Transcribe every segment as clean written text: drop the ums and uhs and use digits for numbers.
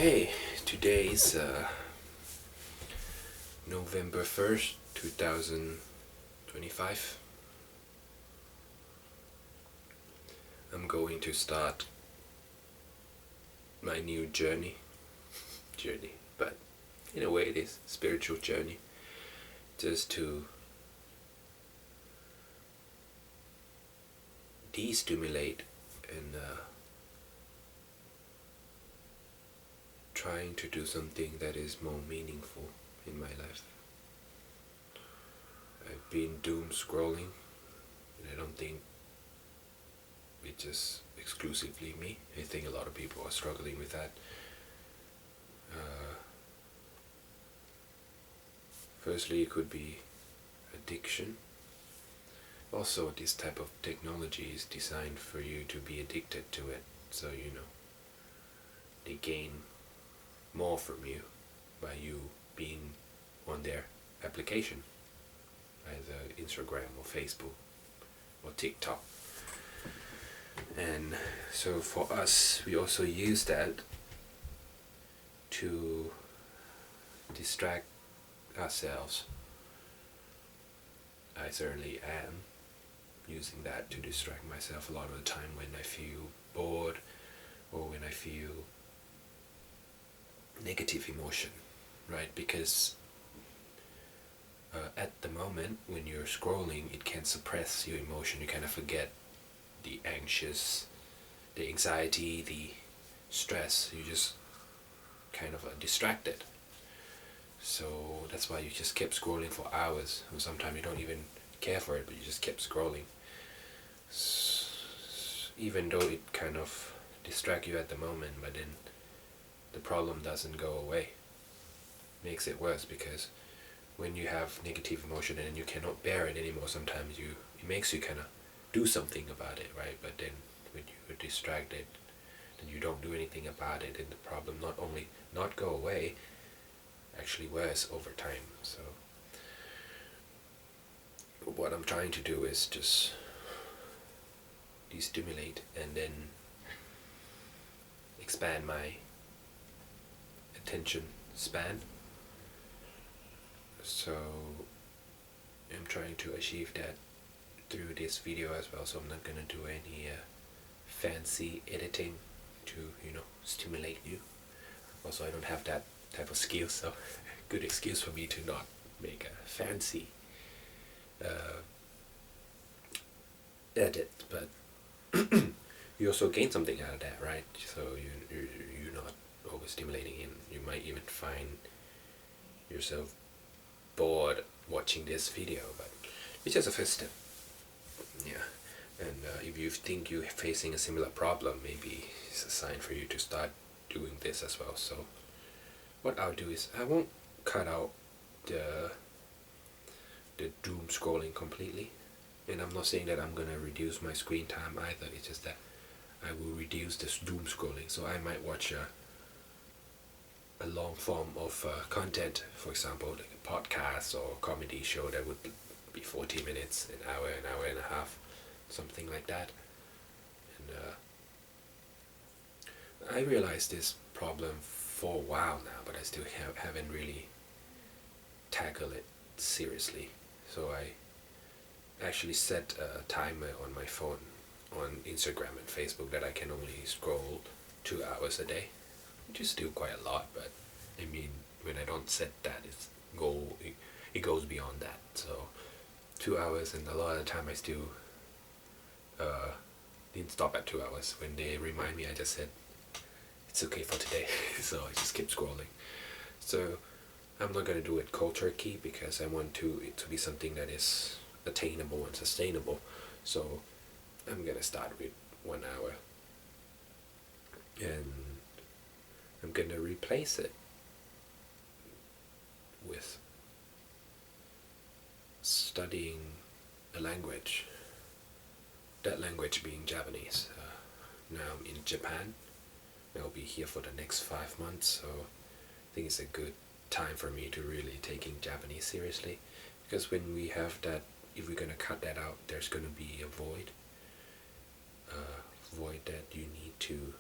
Okay, today's November 1st, 2025. I'm going to start my new journey, but in a way it is spiritual journey, just to destimulate and trying to do something that is more meaningful in my life. I've been doom scrolling, and I don't think it's just exclusively me. I think a lot of people are struggling with that. Firstly, it could be addiction. Also, this type of technology is designed for you to be addicted to it, so they gain more from you by you being on their application, either Instagram or Facebook or TikTok. And so for us, we also use that to distract ourselves. I certainly am using that to distract myself a lot of the time when I feel bored or when I feel negative emotion, right? Because at the moment when you're scrolling, it can suppress your emotion. You kind of forget the anxiety, the stress. You just kind of distracted. So that's why you just kept scrolling for hours, or sometimes you don't even care for it, but you just kept scrolling. Even though it kind of distracts you at the moment, but then the problem doesn't go away. Makes it worse, because when you have negative emotion and you cannot bear it anymore, sometimes it makes you kind of do something about it, right? But then when you're distracted, then you don't do anything about it, and the problem not only not go away, actually worse over time. So what I'm trying to do is just destimulate and then expand my attention span. So I'm trying to achieve that through this video as well. So I'm not gonna do any fancy editing to stimulate you. Also, I don't have that type of skill, so good excuse for me to not make a fancy edit. But you also gain something out of that, right? So you're not overstimulating, and you might even find yourself bored watching this video, but it's just a first step. Yeah. And if you think you're facing a similar problem, maybe it's a sign for you to start doing this as well. So what I'll do is I won't cut out the doom scrolling completely, and I'm not saying that I'm gonna reduce my screen time either. It's just that I will reduce this doom scrolling. So I might watch a long form of content, for example, like a podcast or a comedy show that would be 40 minutes, an hour and a half, something like that. And I realized this problem for a while now, but I still haven't really tackled it seriously. So I actually set a timer on my phone on Instagram and Facebook that I can only scroll 2 hours a day, which is still quite a lot, but I mean, when I don't set that, it goes beyond that. So 2 hours, and a lot of the time I still didn't stop at 2 hours. When they remind me, I just said it's okay for today. So I just keep scrolling. So I'm not gonna do it cold turkey, because I want it to be something that is attainable and sustainable. So I'm gonna start with 1 hour, and I'm gonna replace it with studying a language, that language being Japanese. Now I'm in Japan. I'll be here for the next 5 months, so I think it's a good time for me to really taking Japanese seriously, because when we have that, if we're gonna cut that out, there's gonna be a void that you need to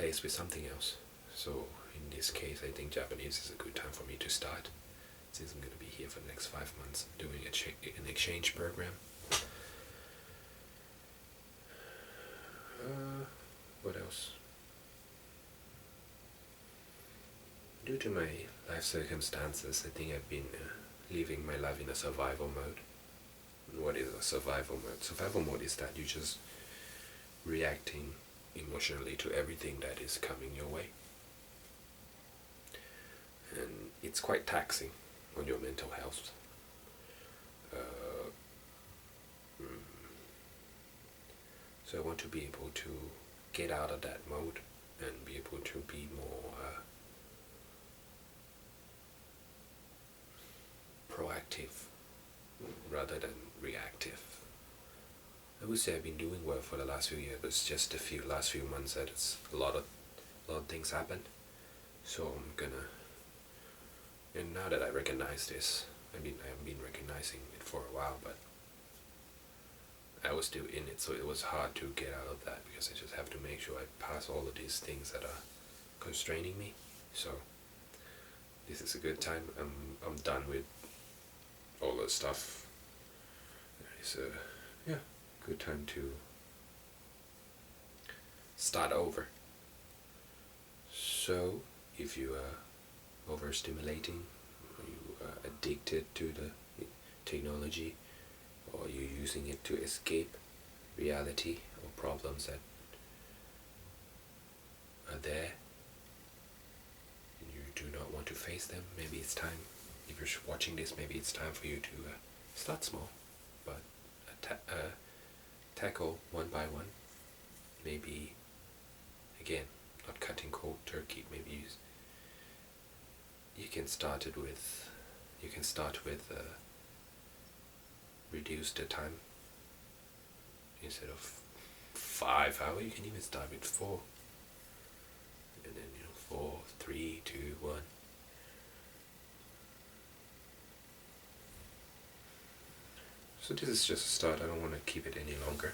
replaced with something else. So in this case, I think Japanese is a good time for me to start, since I'm going to be here for the next 5 months doing an exchange program. What else? Due to my life circumstances, I think I've been living my life in a survival mode. What is a survival mode? Survival mode is that you're just reacting emotionally to everything that is coming your way. And it's quite taxing on your mental health. So I want to be able to get out of that mode and be able to be more proactive rather than reactive. I would say I've been doing well for the last few years, but it's just last few months that it's a lot of things happened. So I'm gonna, and now that I recognize this, I haven't been recognizing it for a while, but I was still in it, so it was hard to get out of that because I just have to make sure I pass all of these things that are constraining me. So this is a good time. I'm done with all the stuff. It's a good time to start over. So if you are overstimulating, or you are addicted to the technology, or you're using it to escape reality or problems that are there and you do not want to face them, maybe it's time, if you're watching this, maybe it's time for you to start small, but tackle one by one. Maybe, again, not cutting cold turkey, maybe you can start with reduce the time. Instead of 5 hours, you can even start with 4. And then 4, 3, 2, 1. So this is just a start. I don't want to keep it any longer.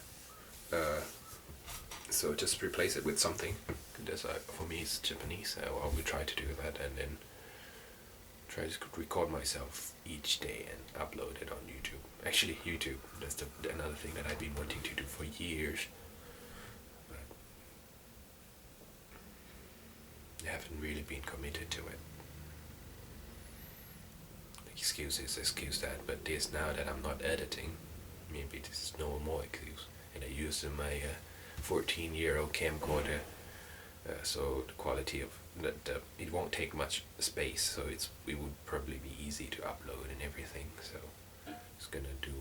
So just replace it with something. For me it's Japanese. I will try to do that, and then try to record myself each day and upload it on YouTube. Actually, YouTube, that's another thing that I've been wanting to do for years, but I haven't really been committed to it. Excuse that, but this, now that I'm not editing, maybe this is no more excuse. And I use my 14-year-old camcorder, so the quality of it won't take much space, so it would probably be easy to upload and everything. So it's gonna do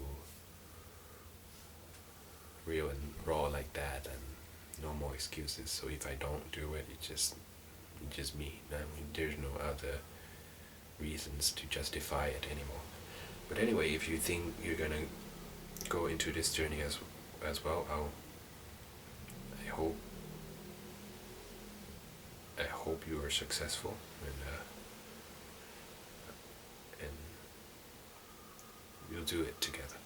real and raw like that, and no more excuses. So if I don't do it, it's just me. I mean, there's no other reasons to justify it anymore. But anyway, if you think you're gonna go into this journey as well, I hope you are successful, and we'll do it together.